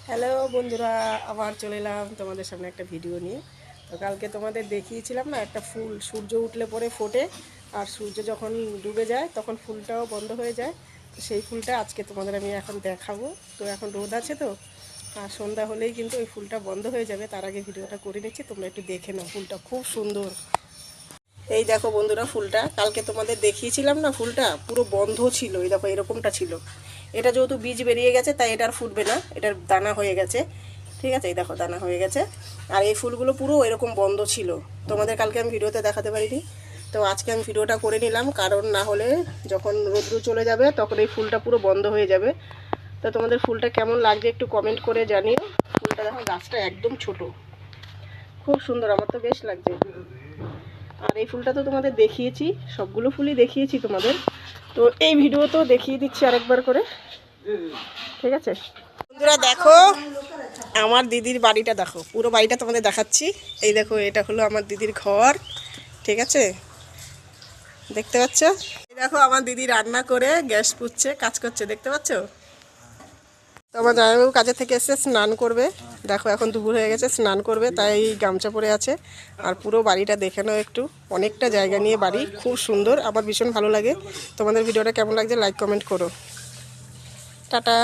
Hello বন্ধুরা, আবার চলে এলাম তোমাদের সামনে একটা ভিডিও নিয়ে। তো কালকে তোমাদের দেখিয়েছিলাম না, একটা ফুল সূর্য উঠলে পরে ফোটে, আর সূর্য যখন ডুবে যায় তখন ফুলটাও বন্ধ হয়ে যায়। তো সেই ফুলটা আজকে তোমাদের আমি এখন দেখাবো। তো এখন রোদ আছে, তো আর সন্ধ্যা হলেই কিন্তু ওই ফুলটা বন্ধ হয়ে যাবে। তার আগে ভিডিওটা করে নিচ্ছি, তোমরা একটু দেখে নাও। ফুলটা খুব সুন্দর। এই দেখো বন্ধুরা, ফুলটা কালকে তোমাদের দেখিয়েছিলাম না, ফুলটা পুরো বন্ধ ছিল। এই দেখো এরকমটা ছিল। এটা যেহেতু বীজ বেরিয়ে গেছে তাই এটা আর ফুটবে না, এটার দানা হয়ে গেছে। ঠিক আছে, এই দেখো দানা হয়ে গেছে। আর এই ফুলগুলো পুরো এরকম বন্ধ ছিল, তোমাদের কালকে আমি ভিডিওতে দেখাতে পারিনি। তো আজকে আমি ভিডিওটা করে নিলাম, কারণ না হলে যখন রোদ্দুর চলে যাবে তখন এই ফুলটা পুরো বন্ধ হয়ে যাবে। তো তোমাদের ফুলটা কেমন লাগছে একটু কমেন্ট করে জানিও। ফুলটা দেখো, গাছটা একদম ছোট, খুব সুন্দর, আমার তো বেশ লাগছে। আর এই ফুলটা তো তোমাদের দেখিয়েছি, সবগুলো ফুলই দেখিয়েছি তোমাদের। তো এই ভিডিও তো দেখিয়ে দিচ্ছি আরেকবার করে। ঠিক আছে বন্ধুরা, দেখো আমার দিদির বাড়িটা, দেখো পুরো বাড়িটা তোমাদের দেখাচ্ছি। এই দেখো, এটা হলো আমার দিদির ঘর। ঠিক আছে, দেখতে পাচ্ছ? এই দেখো আমার দিদি রান্না করে গ্যাস পুচ্ছে কাজ করছে, দেখতে পাচ্ছ? তো আমার জামাইবাবু কাজে থেকে এসে স্নান করবে। দেখো এখন দুপুর হয়ে গেছে, স্নান করবে তাই গামছা পরে আছে। আর পুরো বাড়িটা দেখে নাও একটু, অনেকটা জায়গা নিয়ে বাড়ি, খুব সুন্দর, আমার ভীষণ ভালো লাগে। তোমাদের ভিডিওটা কেমন লাগছে লাইক কমেন্ট করো। টাটা।